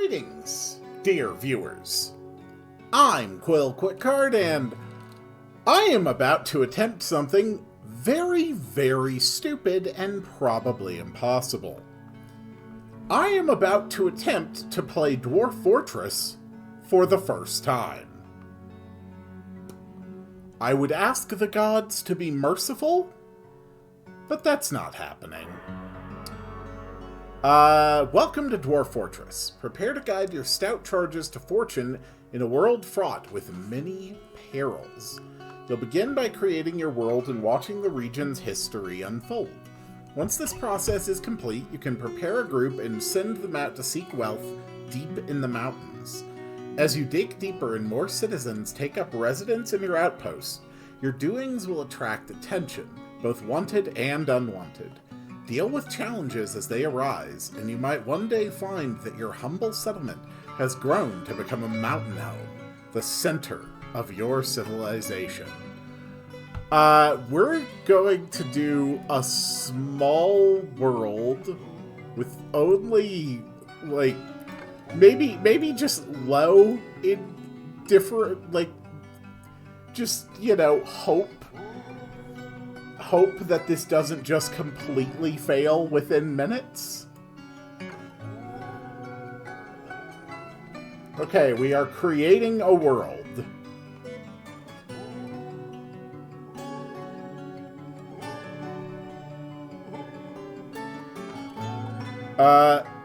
Greetings, dear viewers. I'm Quill Quickcard, and I am about to attempt something very, very stupid and probably impossible. I am about to attempt to play Dwarf Fortress for the first time. I would ask the gods to be merciful, but that's not happening. Welcome to Dwarf Fortress. Prepare to guide your stout charges to fortune in a world fraught with many perils. You'll begin by creating your world and watching the region's history unfold. Once this process is complete, you can prepare a group and send them out to seek wealth deep in the mountains. As you dig deeper and more citizens take up residence in your outposts, your doings will attract attention, both wanted and unwanted. Deal with challenges as they arise, and you might one day find that your humble settlement has grown to become a mountain home, the center of your civilization. We're going to do a small world with only, like, maybe just low in different, like, just, you know, hope that this doesn't just completely fail within minutes. Okay, we are creating a world.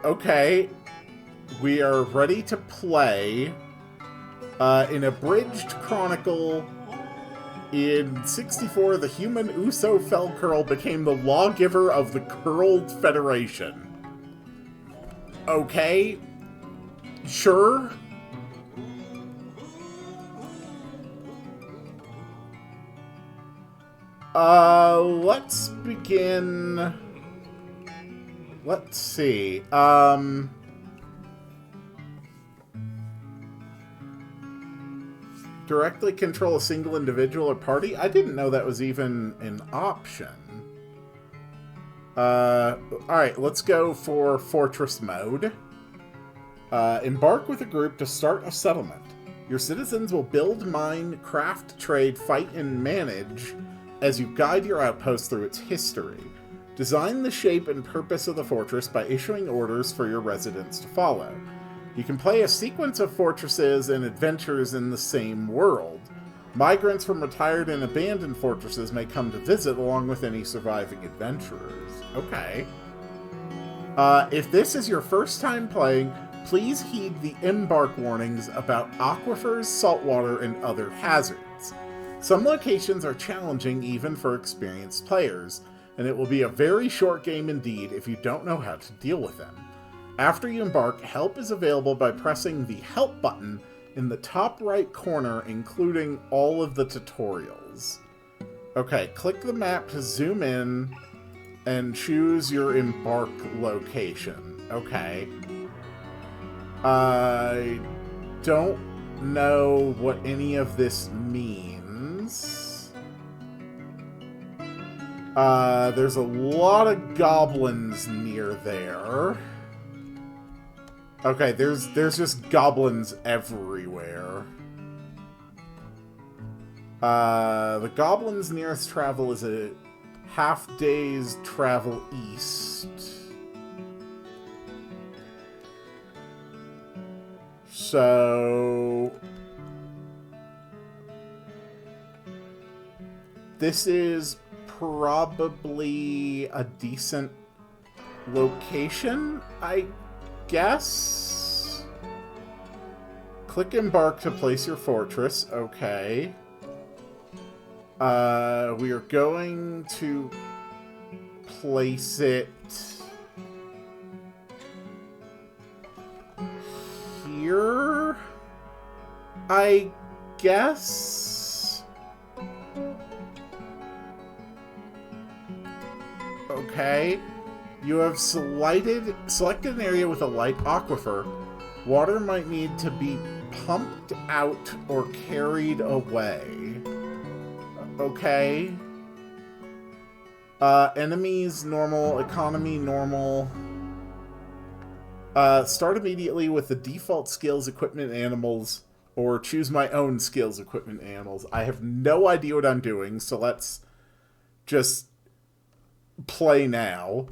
Okay. We are ready to play. In Abridged Chronicle, in 64, the human Uso Felcurl became the lawgiver of the Curled Federation. Okay. Sure. Let's begin. Let's see. Directly control a single individual or party? I didn't know that was even an option. Alright, let's go for Fortress mode. Embark with a group to start a settlement. Your citizens will build, mine, craft, trade, fight, and manage as you guide your outpost through its history. Design the shape and purpose of the fortress by issuing orders for your residents to follow. You can play a sequence of fortresses and adventures in the same world. Migrants from retired and abandoned fortresses may come to visit along with any surviving adventurers. Okay. If this is your first time playing, please heed the embark warnings about aquifers, saltwater, and other hazards. Some locations are challenging even for experienced players, and it will be a very short game indeed if you don't know how to deal with them. After you embark, help is available by pressing the Help button in the top right corner, including all of the tutorials. Okay, click the map to zoom in and choose your embark location. Okay. I don't know what any of this means. There's a lot of goblins near there. Okay, there's just goblins everywhere. The goblins' nearest travel is a half-day's travel east. So this is probably a decent location, I guess. Click embark to place your fortress. Okay. We are going to place it here, I guess. Okay. You have selected an area with a light aquifer. Water might need to be pumped out or carried away. Okay. Enemies, normal. Economy, normal. Start immediately with the default skills, equipment, animals, or choose my own skills, equipment, animals. I have no idea what I'm doing, so let's just play now.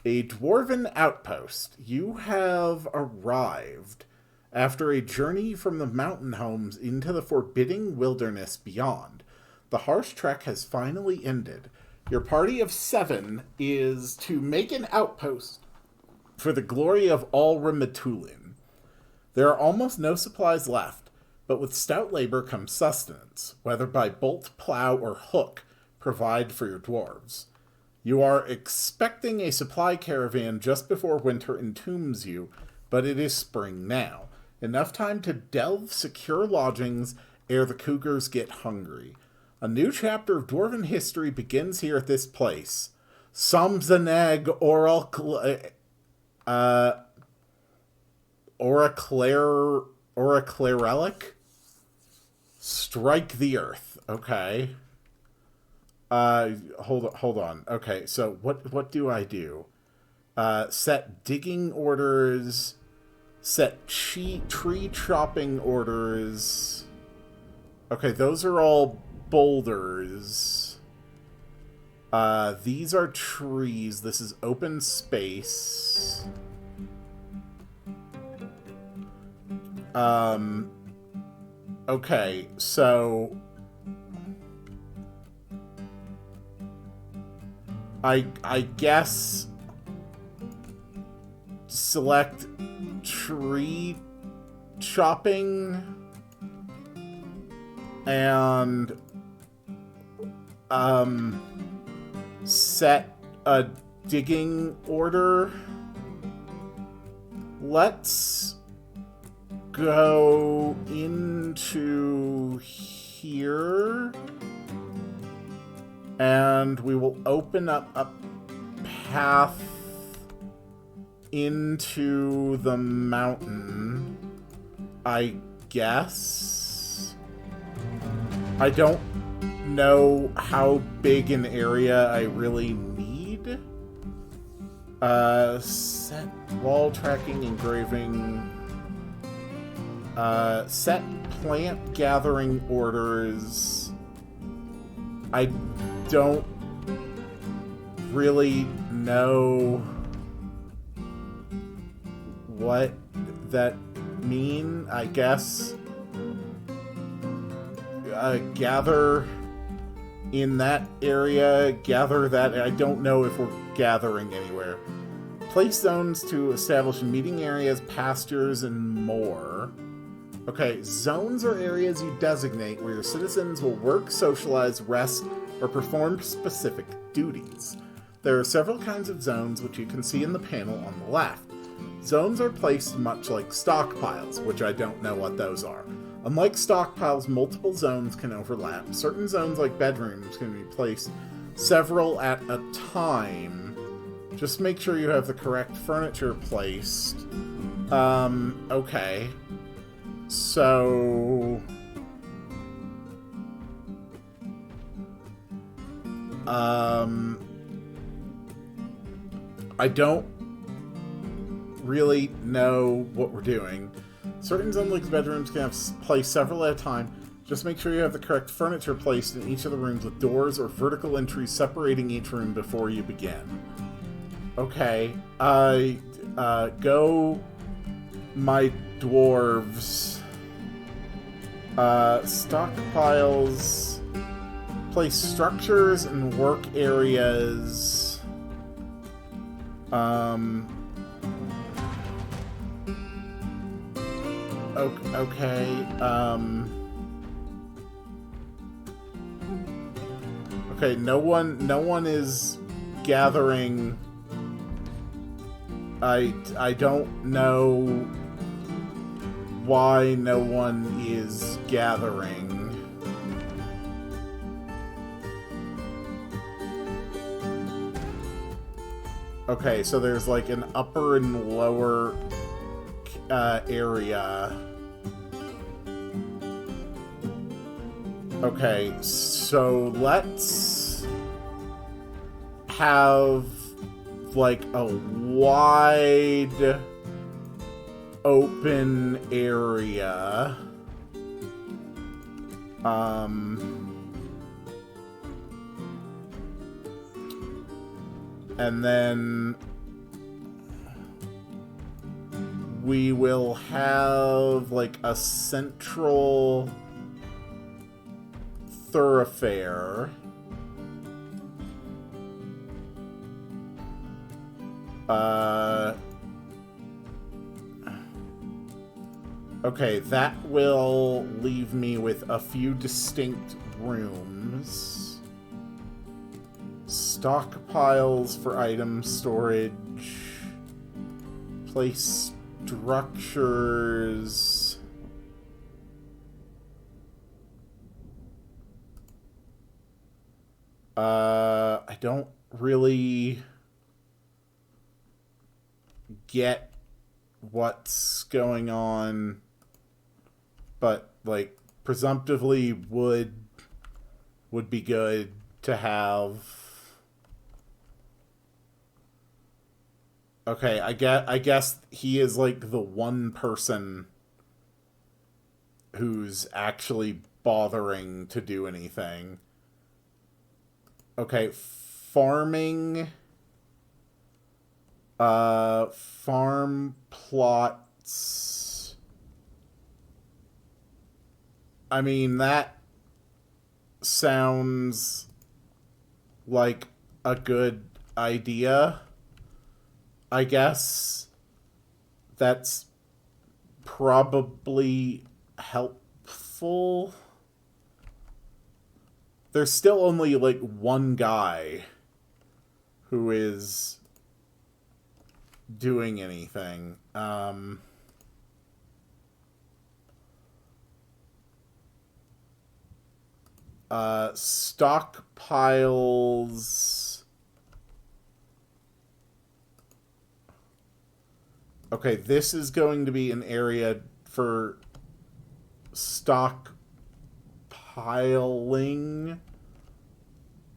A dwarven outpost. You have arrived after a journey from the mountain homes into the forbidding wilderness beyond. The harsh trek has finally ended. Your party of 7 is to make an outpost for the glory of Alra Matulin. There are almost no supplies left, but with stout labor comes sustenance, whether by bolt, plow, or hook, provide for your dwarves. You are expecting a supply caravan just before winter entombs you, but it is spring now. Enough time to delve secure lodgings ere the cougars get hungry. A new chapter of dwarven history begins here at this place. Somzaneg Oraclarelic? Strike the earth. Okay. Hold on. Okay, so what do I do? Set digging orders, set tree chopping orders. Okay, those are all boulders. These are trees. This is open space. Okay, so I guess select tree chopping and set a digging order. Let's go into here and we will open up a path into the mountain, I guess. I don't know how big an area I really need. Set wall tracking, engraving. Set plant gathering orders. I don't really know what that mean. I guess gather in that area, gather that. I don't know if we're gathering anywhere. Place zones to establish meeting areas, pastures, and more. Okay, zones are areas you designate where your citizens will work, socialize, rest, or perform specific duties. There are several kinds of zones, which you can see in the panel on the left. Zones are placed much like stockpiles, which I don't know what those are. Unlike stockpiles, multiple zones can overlap. Certain zones, like bedrooms, can be placed several at a time. Just make sure you have the correct furniture placed. Okay. So I don't really know what we're doing. Certain zone-like bedrooms can have placed several at a time. Just make sure you have the correct furniture placed in each of the rooms with doors or vertical entries separating each room before you begin. Okay, go my dwarves. Stockpiles. Place structures and work areas. Okay, okay, no one is gathering. I don't know why no one is gathering. Okay, so there's like an upper and lower area. Okay, so let's have like a wide open area. And then we will have like a central thoroughfare. Okay, that will leave me with a few distinct rooms. Stockpiles for item storage. Place structures. I don't really get what's going on, but like presumptively would be good to have. Okay, I guess he is like the one person who's actually bothering to do anything. Okay, farming. Farm plots. I mean, that sounds like a good idea. I guess that's probably helpful. There's still only like one guy who is doing anything. Stockpiles. Okay, this is going to be an area for stockpiling,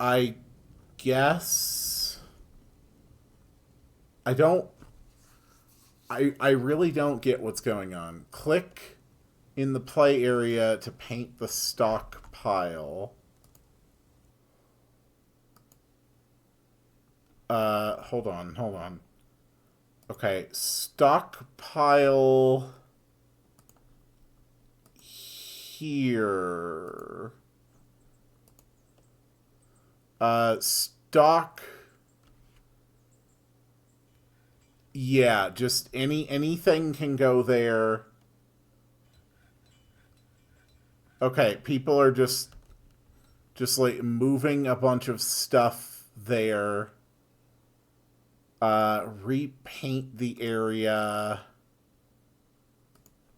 I guess. I really don't get what's going on. Click in the play area to paint the stockpile. Hold on. Okay, stockpile here. Stock. Yeah, just anything can go there. Okay, people are just like moving a bunch of stuff there. Repaint the area.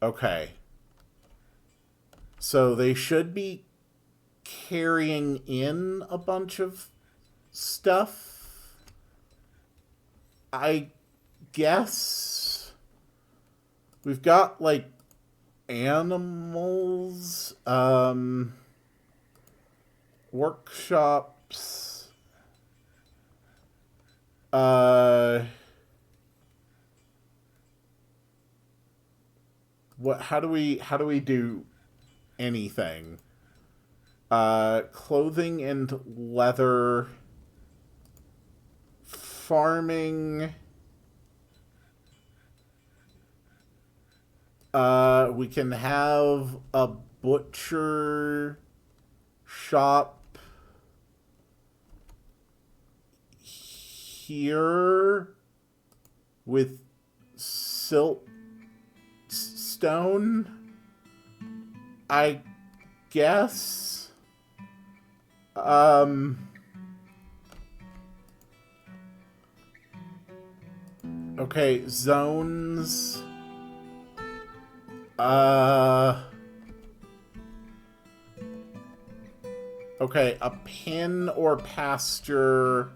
Okay. So they should be carrying in a bunch of stuff, I guess. We've got like animals, workshops. How do we do anything? Clothing and leather, farming. We can have a butcher shop here with siltstone, I guess. Okay, zones. Okay, a pen or pasture.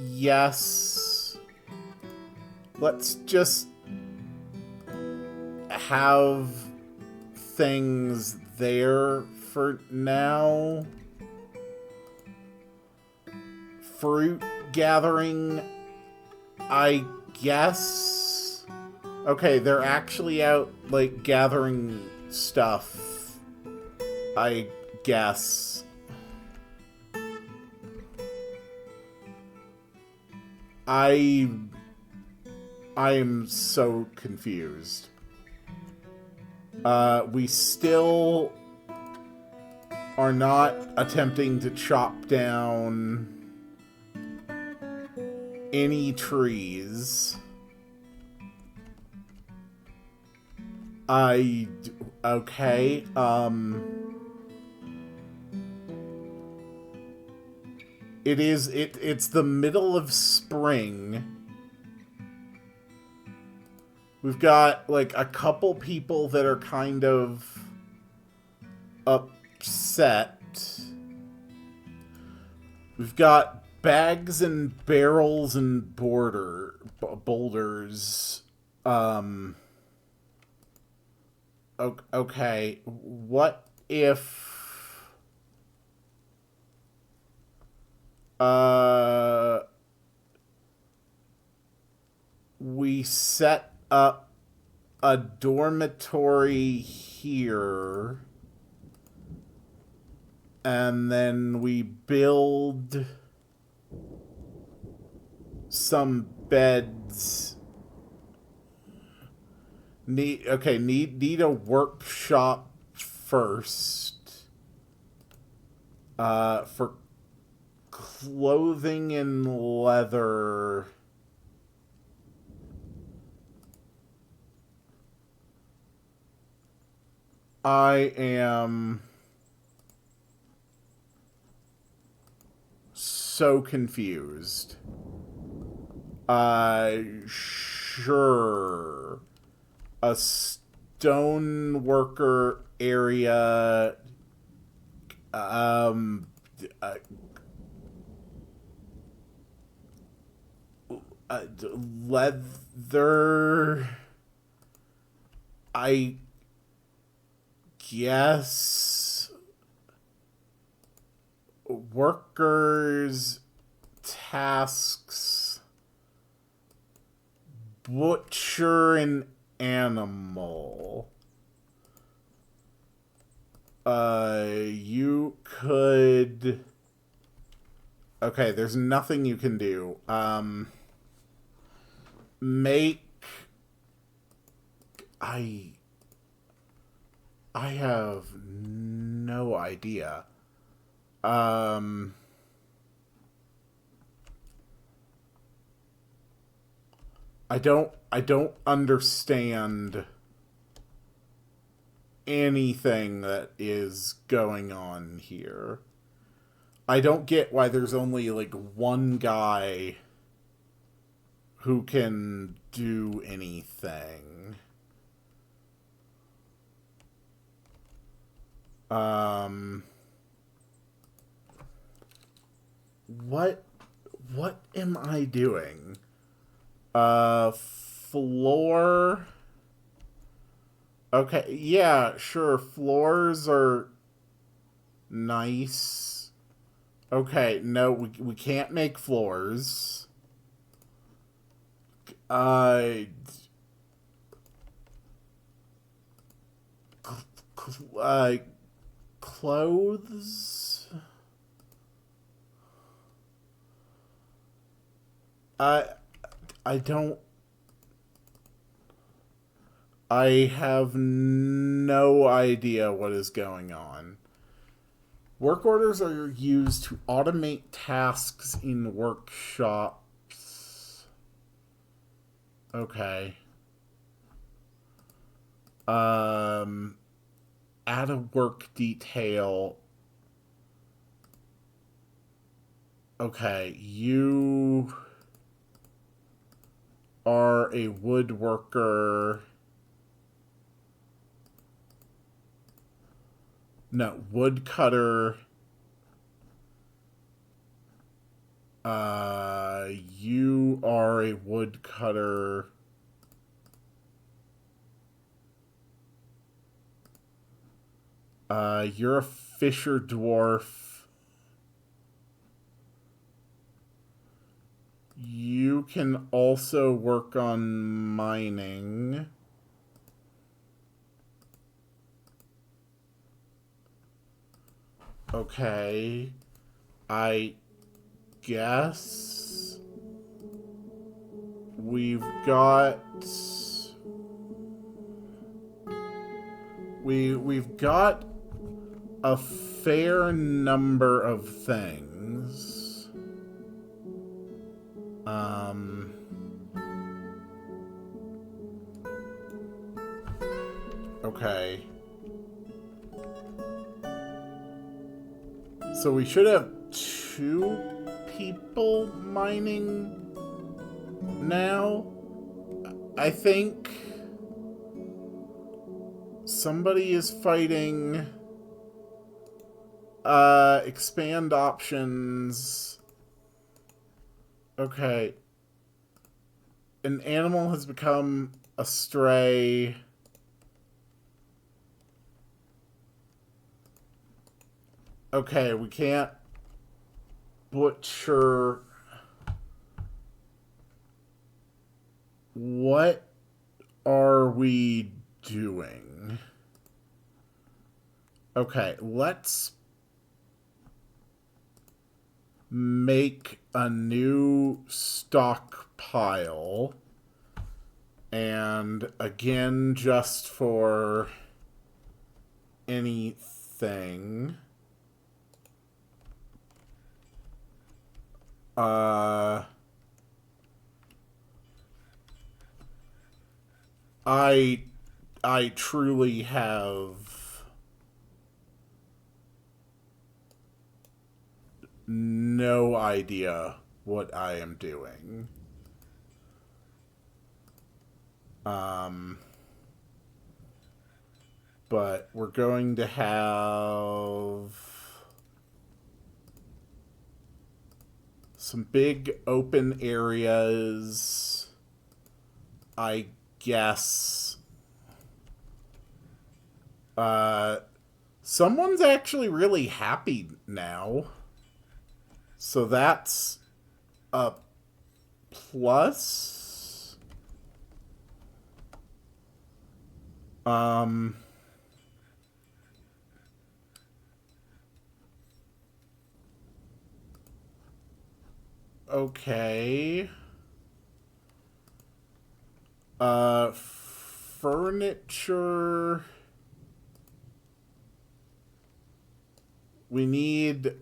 Yes. Let's just have things there for now. Fruit gathering, I guess. Okay, they're actually out, like, gathering stuff, I guess. I am so confused. We still are not attempting to chop down any trees. Okay, it's the middle of spring. We've got, like, a couple people that are kind of upset. We've got bags and barrels and boulders. Okay, what if... we set up a dormitory here, and then we build some beds. Need a workshop first. For clothing and leather. I am so confused. Sure. A stone worker area. Leather. I guess. Workers. Tasks. Butcher an animal. You could... Okay, there's nothing you can do. Make... I have no idea. I don't understand anything that is going on here. I don't get why there's only, like, one guy who can do anything. What am I doing? Floor. Okay, yeah, sure. Floors are nice. Okay, no, we can't make floors. Clothes. I don't... I have no idea what is going on. Work orders are used to automate tasks in workshops. Okay. Add a work detail. Okay, you are a woodworker. No, woodcutter. You are a woodcutter. You're a fisher dwarf. You can also work on mining. Okay. I guess we've got we've got a fair number of things. Okay. So we should have 2 people mining now. I think somebody is fighting expand options. Okay. An animal has become a stray. Okay, we can't butcher. What are we doing? Okay, let's make a new stockpile. And again, just for anything. I truly have no idea what I am doing. But we're going to have some big open areas, I guess. Someone's actually really happy now. So that's a plus. Okay. Furniture. We need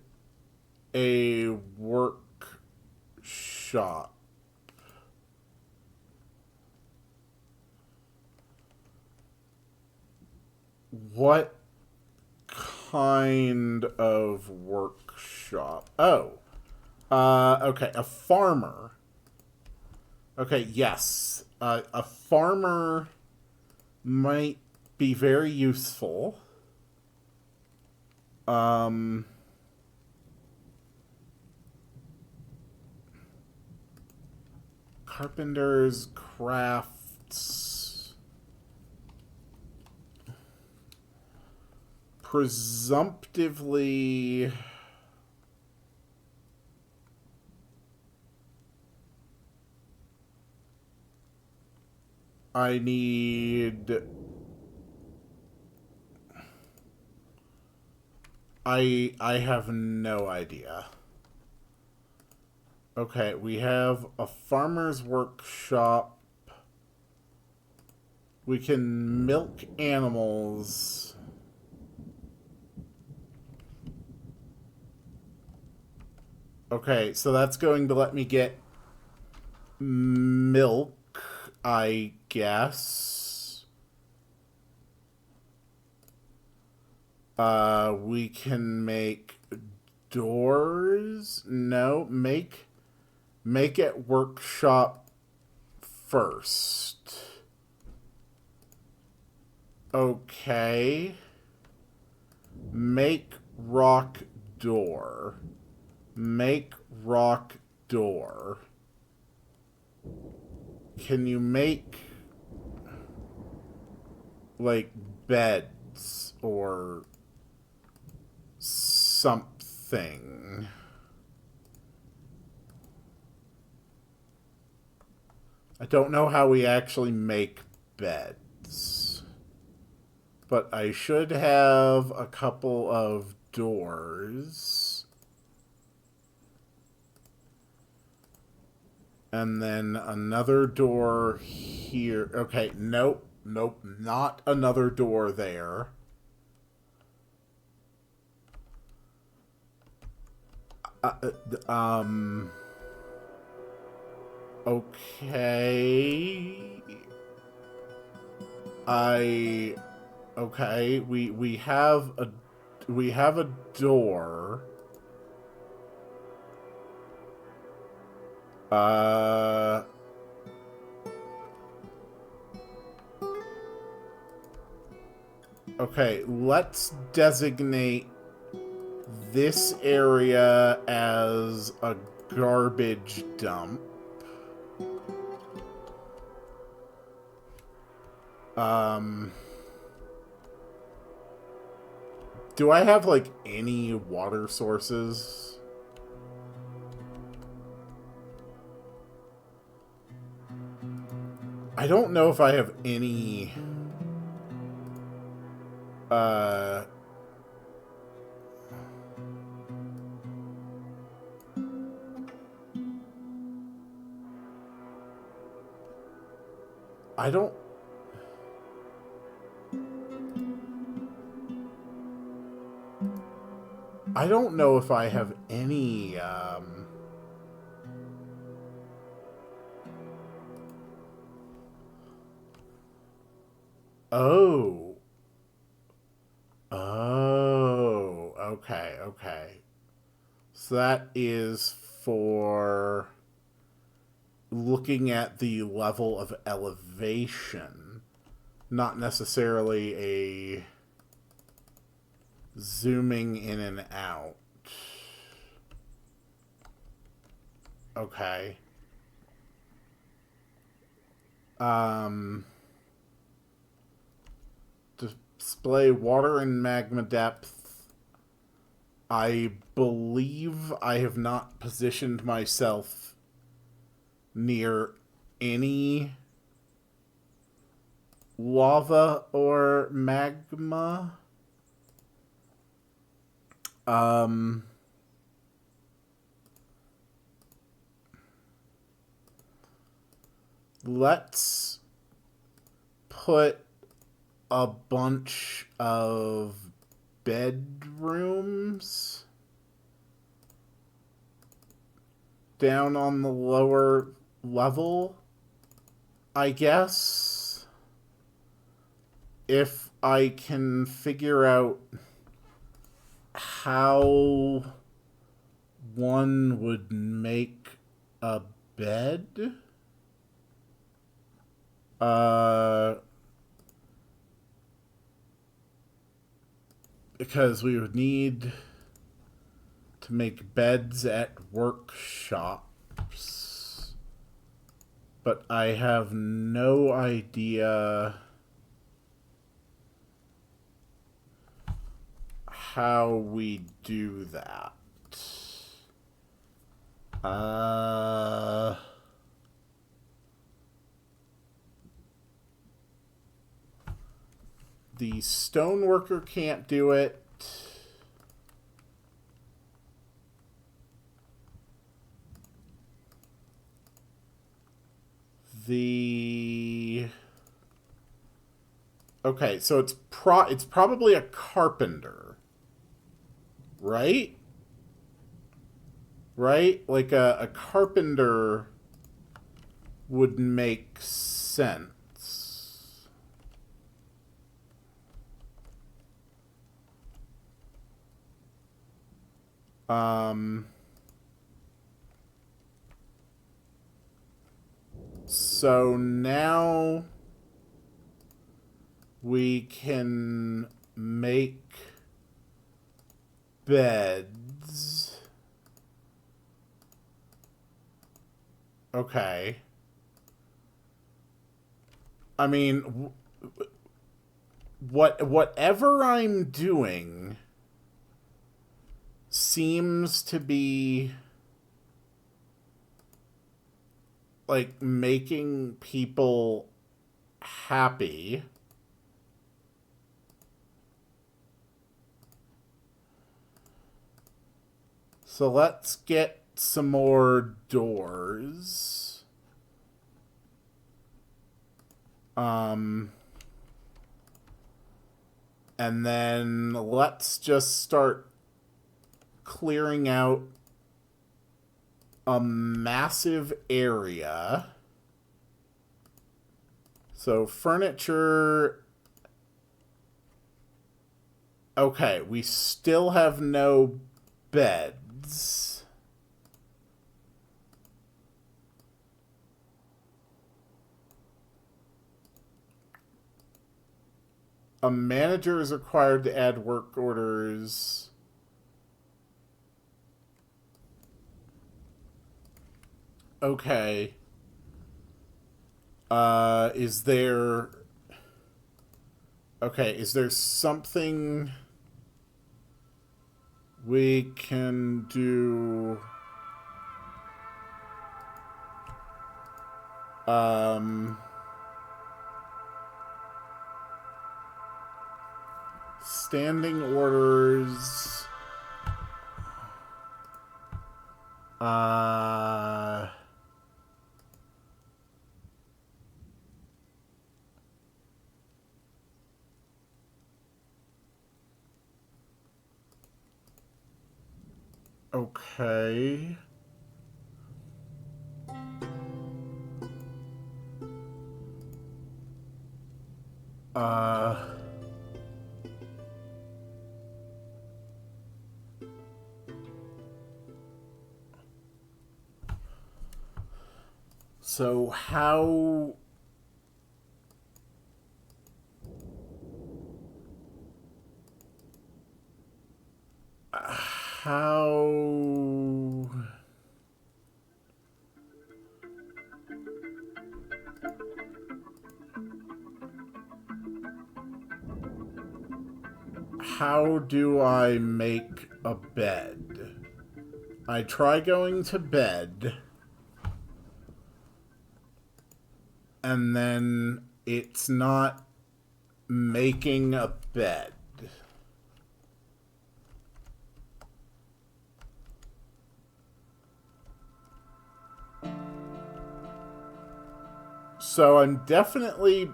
a workshop. What kind of workshop? Oh. Okay, a farmer. Okay, yes. A farmer might be very useful. Carpenters, crafts. Presumptively, I need... I have no idea. Okay, we have a farmer's workshop. We can milk animals. Okay, so that's going to let me get milk, I guess. We can make doors. No, make it workshop first. Okay. Make rock door. Make rock door. Can you make, like, beds or something? I don't know how we actually make beds. But I should have a couple of doors. And then another door here. Okay, nope. Nope, not another door there. Um... Okay. Okay, we have a door. Okay, let's designate this area as a garbage dump. Do I have, like, any water sources? I don't know if I have any... I don't... I don't know if I have any, Oh. Oh. Okay, okay. So that is for looking at the level of elevation, not necessarily a zooming in and out. Okay. Display water and magma depth. I believe I have not positioned myself near any lava or magma. Let's put a bunch of bedrooms down on the lower level, I guess. If I can figure out how one would make a bed. Because we would need to make beds at workshops. But I have no idea how we do that. The stoneworker can't do it. Okay, so it's probably a carpenter, right? Right? Like a carpenter would make sense. So now we can make beds. Okay. I mean, whatever I'm doing seems to be like, making people happy. So let's get some more doors. And then let's just start clearing out a massive area. So furniture. Okay, we still have no beds. A manager is required to add work orders. Okay. Is there... Okay, is there something we can do? Standing orders. Okay. So how... How do I make a bed? I try going to bed, and then it's not making a bed. So I'm definitely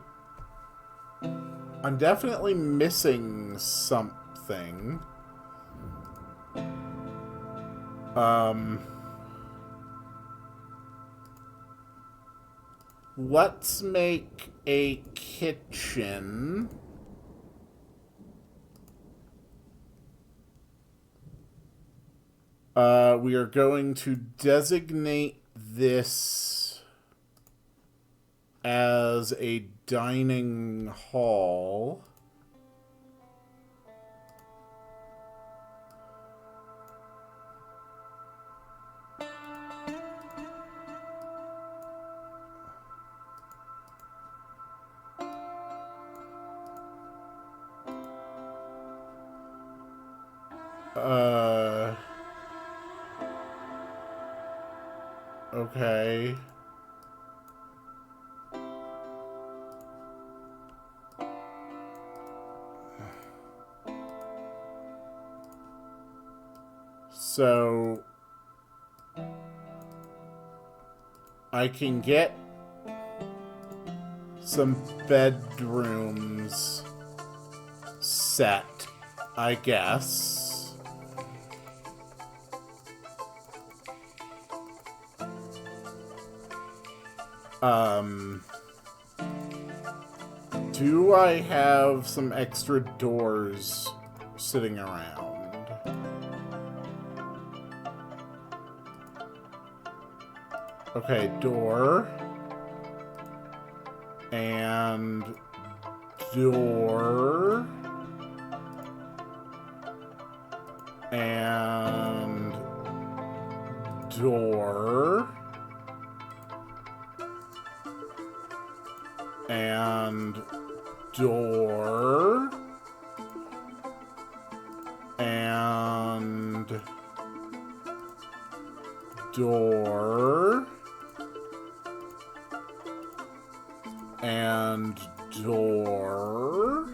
missing something. Let's make a kitchen. We are going to designate this as a dining hall. Okay. So I can get some bedrooms set, I guess. Do I have some extra doors sitting around? Okay, door. And door. And door. And door. And door. And door.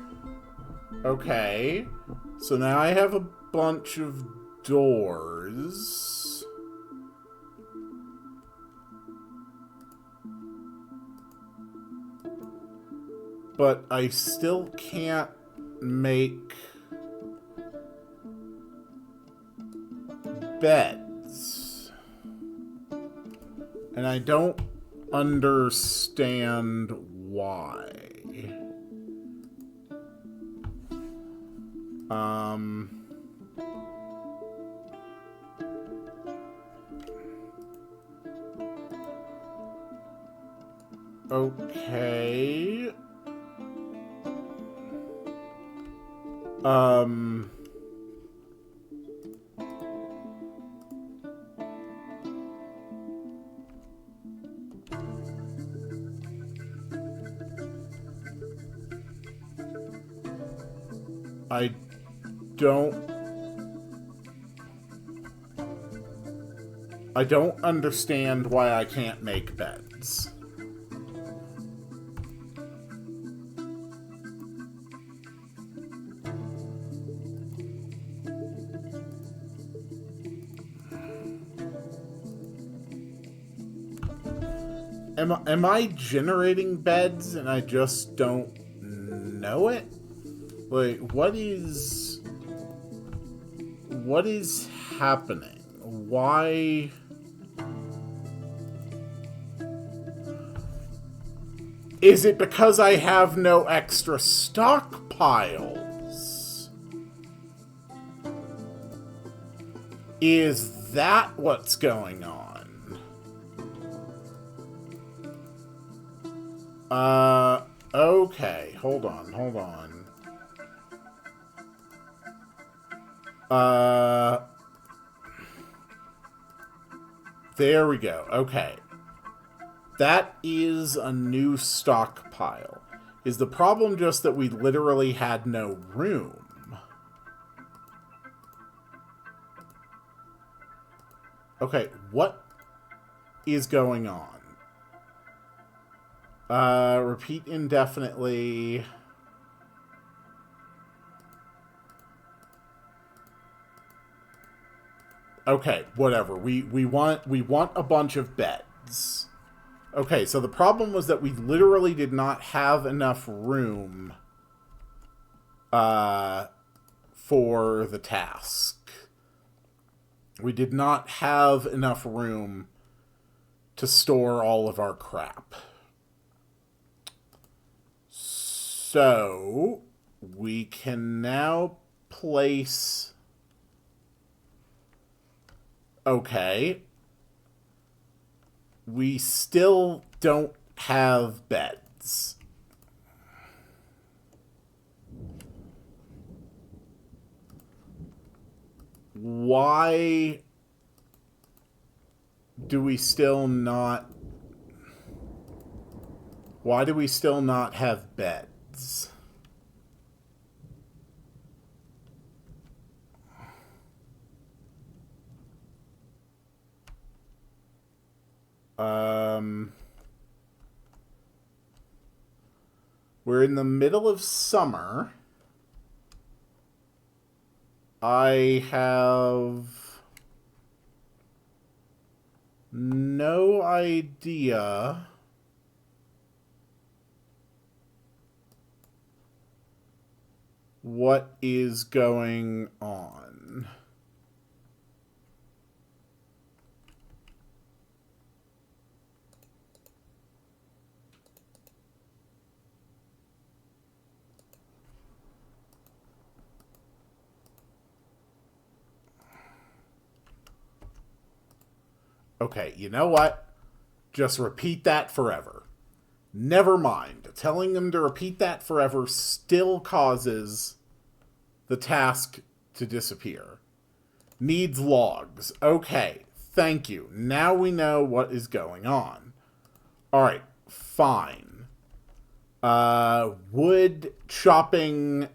Okay. So now I have a bunch of doors. But I still can't make beds. And I don't understand why. Okay. I don't understand why I can't make beds. Am I generating beds and I just don't know it? Like, what is happening? Why? Is it because I have no extra stockpiles? Is that what's going on? Okay. Hold on. There we go. Okay. That is a new stockpile. Is the problem just that we literally had no room? Okay, what is going on? Repeat indefinitely. Okay, whatever. We want a bunch of beds. Okay, so the problem was that we literally did not have enough room for the task. We did not have enough room to store all of our crap. So, we can now place... Okay. We still don't have beds. Why do we still not... Why do we still not have beds? We're in the middle of summer. I have no idea what is going on. Okay, you know what? Just repeat that forever. Never mind. Telling them to repeat that forever still causes the task to disappear. Needs logs. Okay, thank you. Now we know what is going on. Alright, fine. Wood chopping...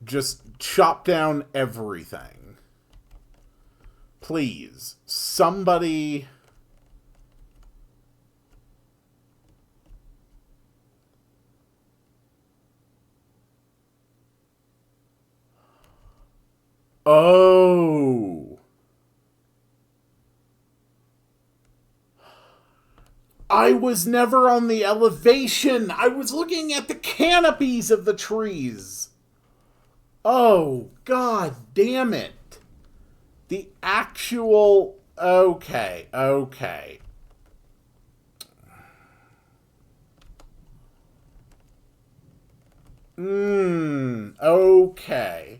Just chop down everything. Please, somebody... Oh. I was never on the elevation. I was looking at the canopies of the trees. Oh, god damn it. The actual... Okay, okay. Okay.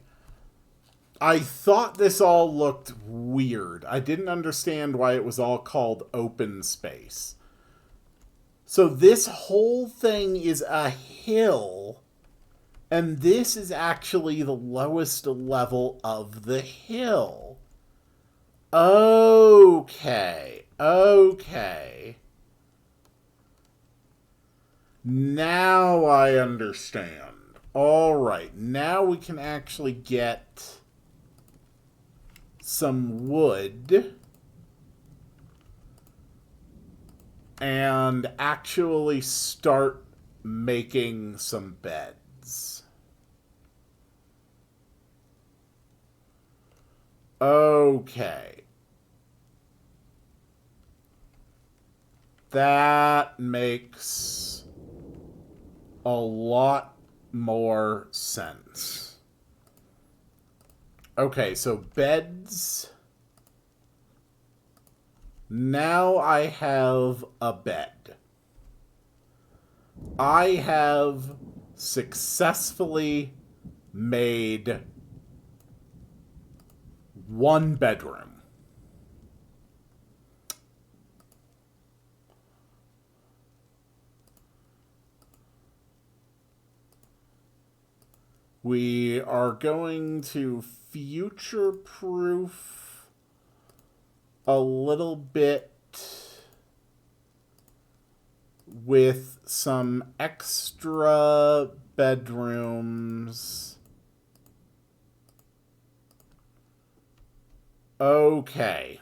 I thought this all looked weird. I didn't understand why it was all called open space. So this whole thing is a hill, and this is actually the lowest level of the hill. Okay, okay. Now I understand. Alright, now we can actually get some wood and actually start making some beds. Okay. That makes a lot more sense. Okay, so beds. Now I have a bed. I have successfully made one bedroom. We are going to future-proof a little bit with some extra bedrooms. Okay.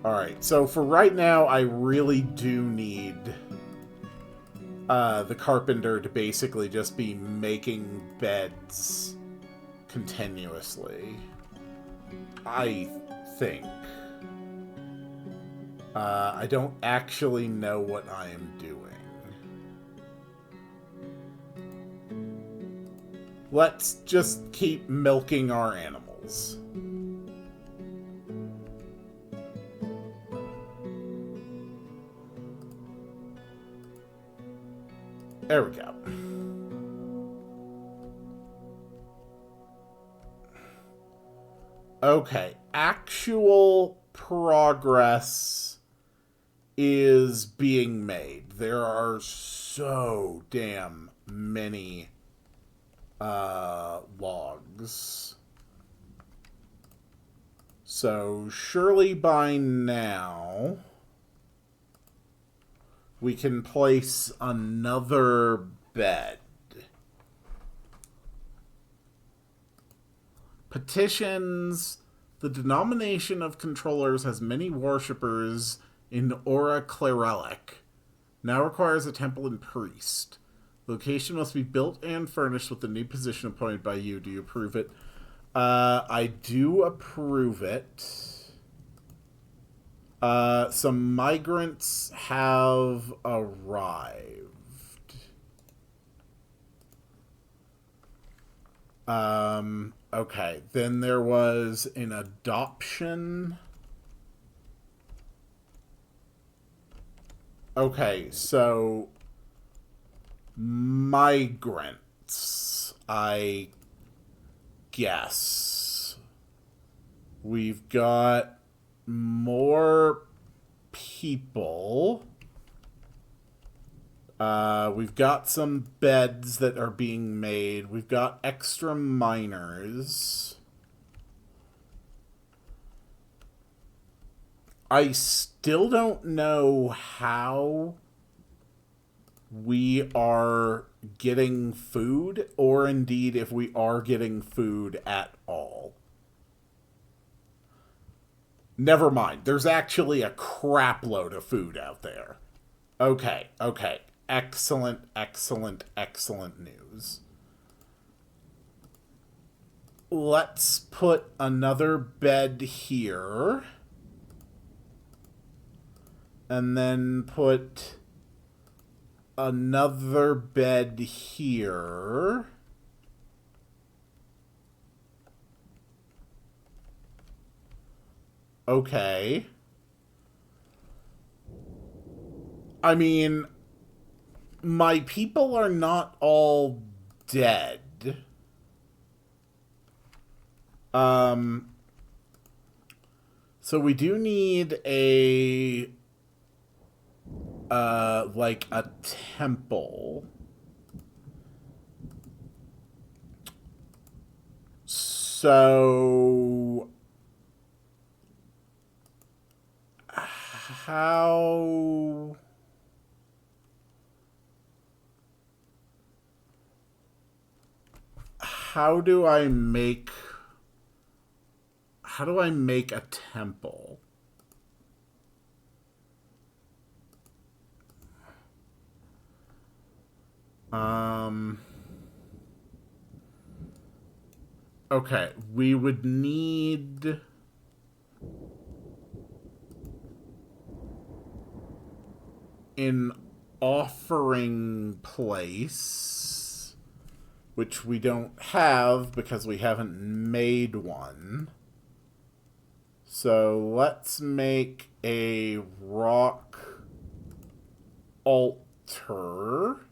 Alright, so for right now, I really do need the carpenter to basically just be making beds continuously. I think. I don't actually know what I am doing. Let's just keep milking our animals. There we go. Okay, actual progress is being made. There are so damn many logs. So surely by now we can place another bed. Petitions. The denomination of controllers has many worshippers in Aura Clerelic. Now requires a temple and priest. Location must be built and furnished with the new position appointed by you. Do you approve it? I do approve it. Some migrants have arrived. Okay. Then there was an adoption. Okay, so migrants, I guess. We've got more people. We've got some beds that are being made. We've got extra miners. I still don't know how we are getting food, or indeed if we are getting food at all. Never mind. There's actually a crap load of food out there. Okay, okay. Excellent, excellent, excellent news. Let's put another bed here. And then put another bed here. Okay. I mean, my people are not all dead. So we do need like a temple. So how do I make a temple? Okay, we would need an offering place, which we don't have because we haven't made one. So let's make a rock altar,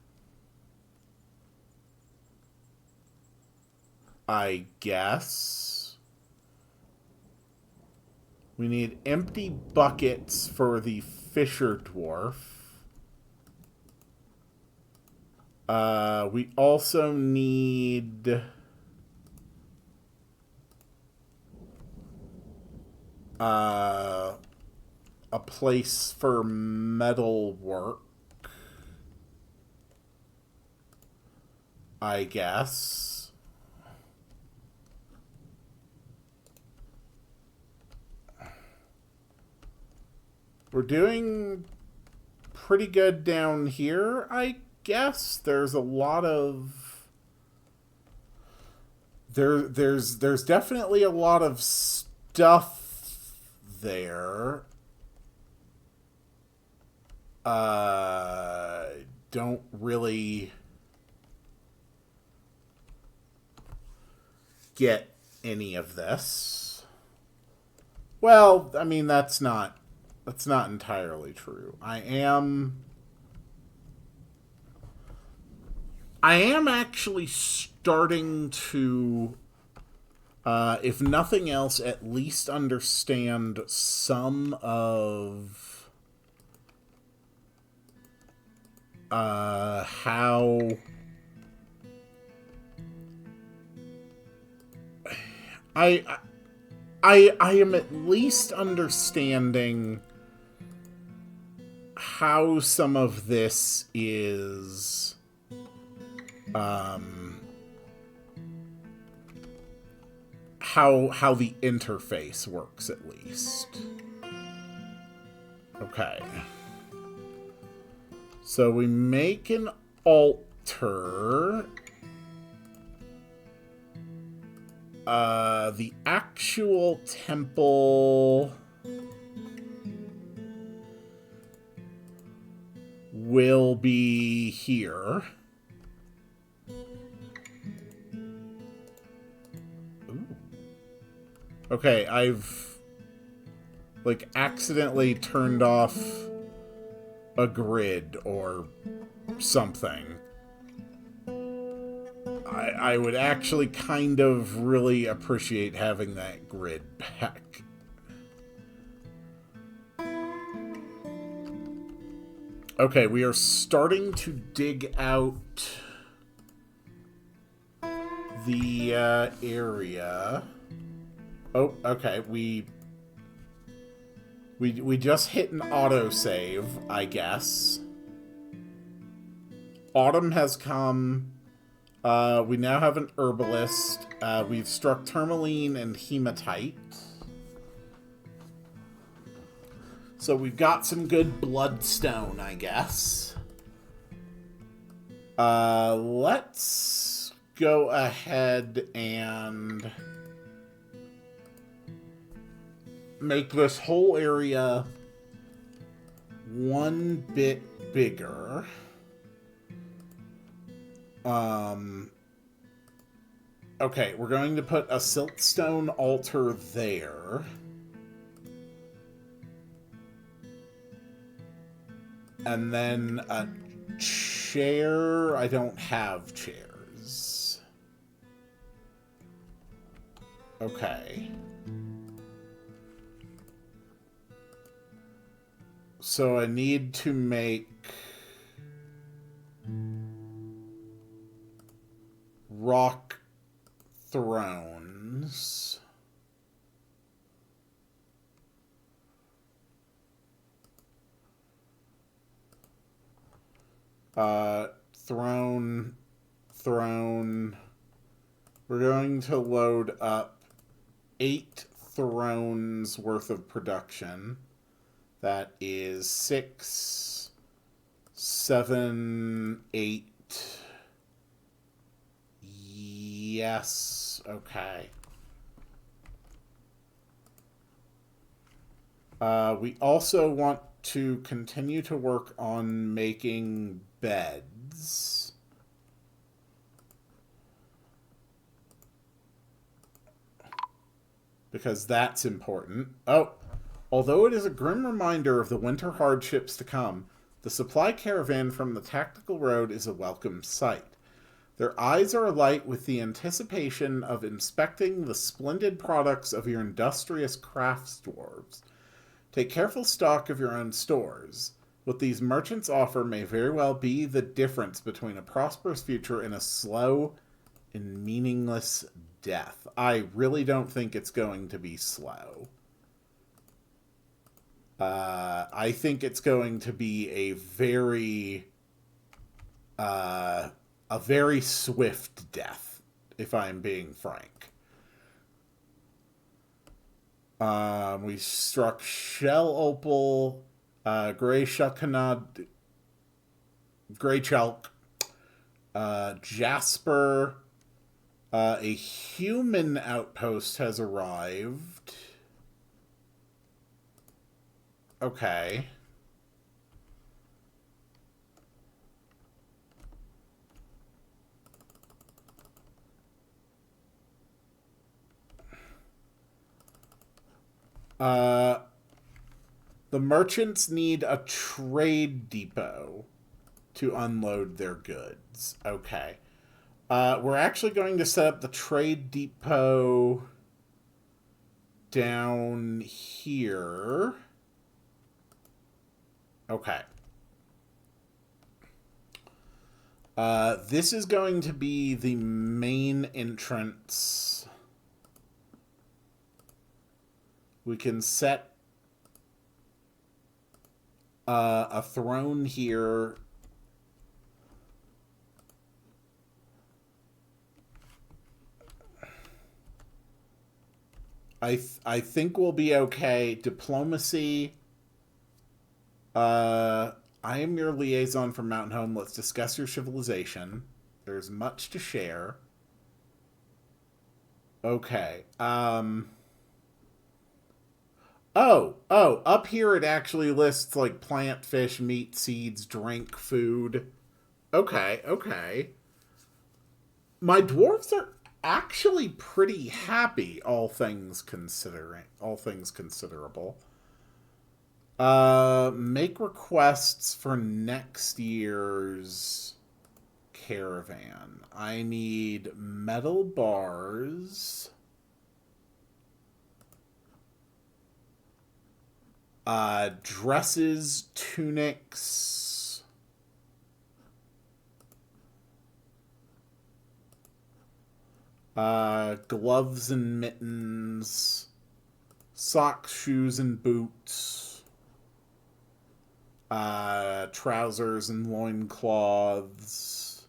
I guess. We need empty buckets for the Fisher Dwarf. We also need a place for metal work, I guess. We're doing pretty good down here, I guess. There's a lot of there's definitely a lot of stuff there. Don't really get any of this. Well, I mean, that's not entirely true. I am actually starting to, if nothing else, at least understand some of how I am at least understanding how some of this is how the interface works, at least. Okay. So we make an altar. The actual temple will be here. Ooh. Okay, I've like accidentally turned off a grid or something. I would actually kind of really appreciate having that grid back. Okay, we are starting to dig out the area. Oh, okay, we just hit an autosave, I guess. Autumn has come. We now have an herbalist. We've struck tourmaline and hematite. So we've got some good bloodstone, I guess. Let's go ahead and make this whole area one bit bigger. Okay, we're going to put a siltstone altar there. And then a chair. I don't have chairs. Okay. So I need to make rock thrones. Throne. We're going to load up 8 thrones worth of production. That is 6, 7, 8. Yes. Okay. We also want to continue to work on making beds. Because that's important. Oh, although it is a grim reminder of the winter hardships to come, the supply caravan from the Tactical Road is a welcome sight. Their eyes are alight with the anticipation of inspecting the splendid products of your industrious crafts dwarves. Take careful stock of your own stores. What these merchants offer may very well be the difference between a prosperous future and a slow and meaningless death. I really don't think it's going to be slow. I think it's going to be a very swift death, if I'm being frank. We struck Shell Opal, Grey Shukanad, Grey Chalk, Jasper. A human outpost has arrived. Okay. The merchants need a trade depot to unload their goods. Okay. We're actually going to set up the trade depot down here. Okay. This is going to be the main entrance. We can set a throne here. I think we'll be okay. Diplomacy. I am your liaison from Mountain Home. Let's discuss your civilization. There's much to share. Okay. Oh, up here it actually lists like plant, fish, meat, seeds, drink, food. Okay. My dwarves are actually pretty happy, all things considerable. Make requests for next year's caravan. I need metal bars. Dresses, tunics. Gloves and mittens. Socks, shoes, and boots. Trousers and loincloths.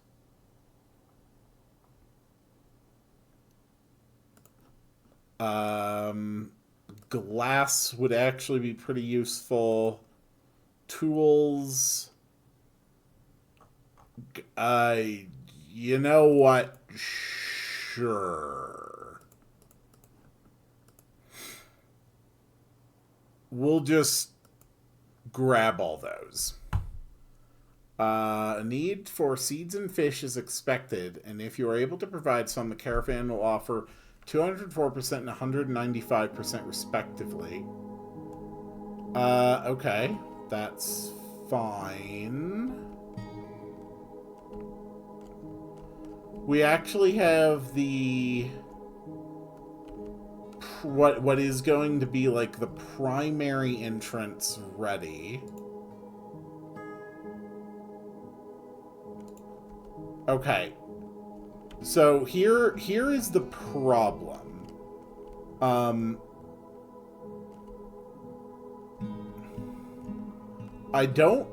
glass would actually be pretty useful. Tools. Uh, you know what? Sure. We'll just grab all those. A need for seeds and fish is expected, and if you are able to provide some, the caravan will offer 204% and 195% respectively. Okay. That's fine. We actually have the... what is going to be like the primary entrance ready. Okay. So here is the problem. I don't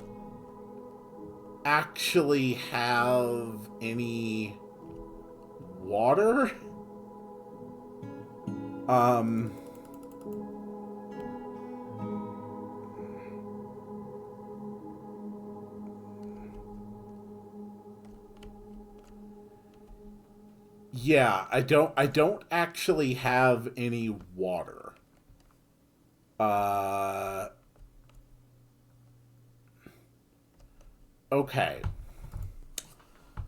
actually have any water. Yeah, I don't actually have any water. Okay.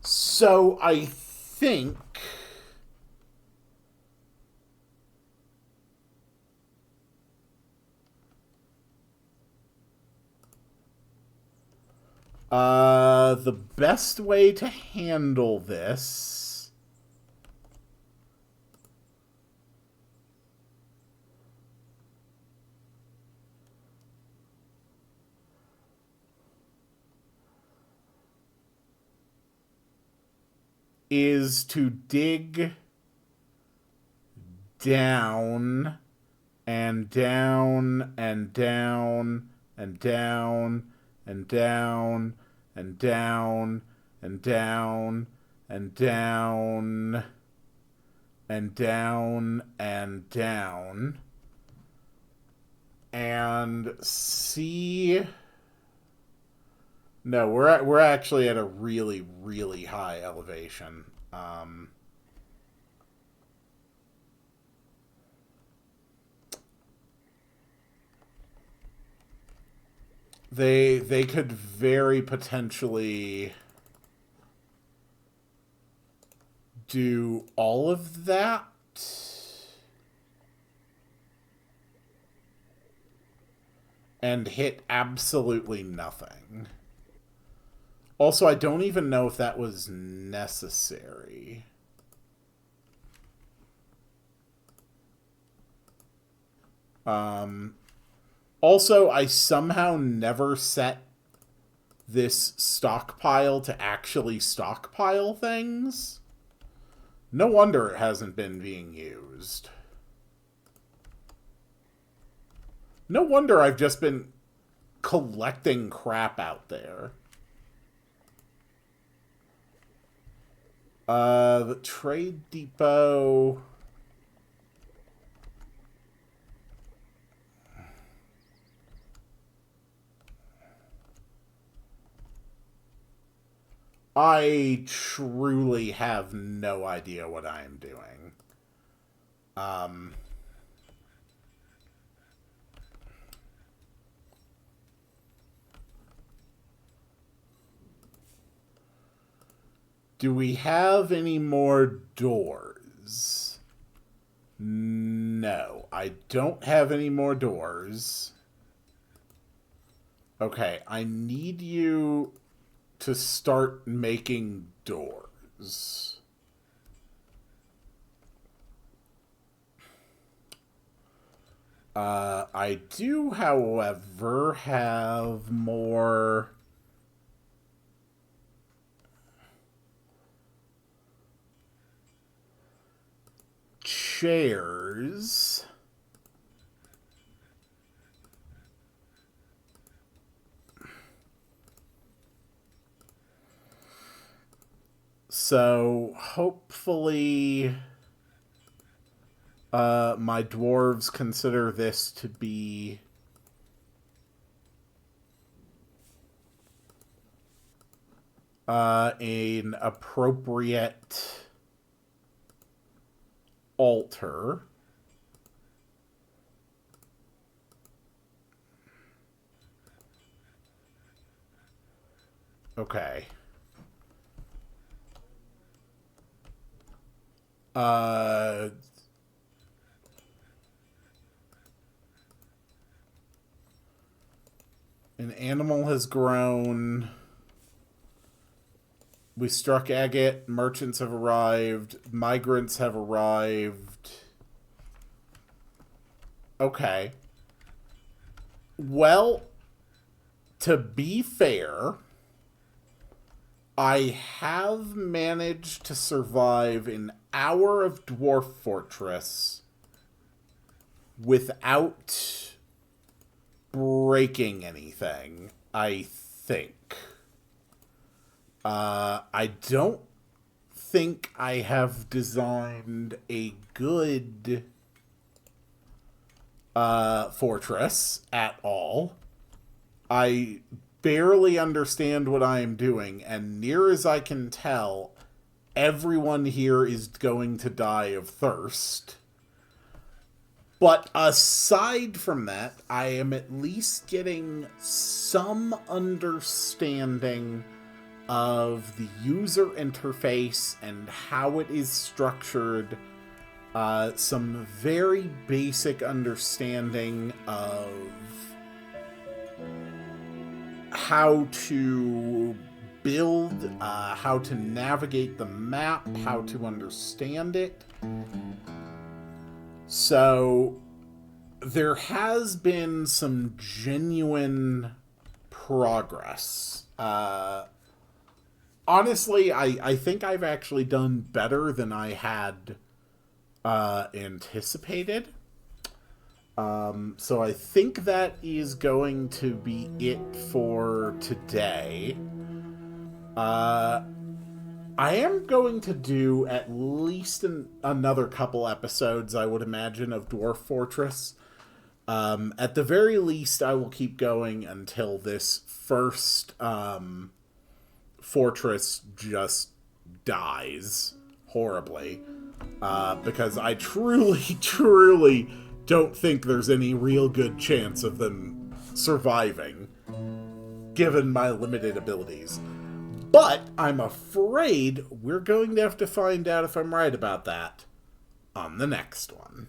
So I think the best way to handle this is to dig down and down and down and down and down and down and down and down and down and down and see. No, we're actually at a really, really high elevation. They could very potentially do all of that. And hit absolutely nothing. Also, I don't even know if that was necessary. Also, I somehow never set this stockpile to actually stockpile things. No wonder it hasn't been being used. No wonder I've just been collecting crap out there. The trade depot. I truly have no idea what I am doing. Do we have any more doors? No, I don't have any more doors. Okay, I need you to start making doors. I do, however, have more chairs. So hopefully My dwarves consider this to be an appropriate altar. Okay. An animal has grown. We struck agate. Merchants have arrived. Migrants have arrived. Okay. Well, to be fair, I have managed to survive an hour of Dwarf Fortress without breaking anything, I think. I don't think I have designed a good fortress at all. I barely understand what I am doing, and near as I can tell, everyone here is going to die of thirst. But aside from that, I am at least getting some understanding of the user interface and how it is structured. Some very basic understanding of how to build, how to navigate the map, how to understand it. So there has been some genuine progress. Honestly, I think I've actually done better than I had anticipated. So I think that is going to be it for today. I am going to do at least another couple episodes, I would imagine, of Dwarf Fortress. At the very least, I will keep going until this first fortress just dies horribly. Because I truly don't think there's any real good chance of them surviving, given my limited abilities. But I'm afraid we're going to have to find out if I'm right about that on the next one.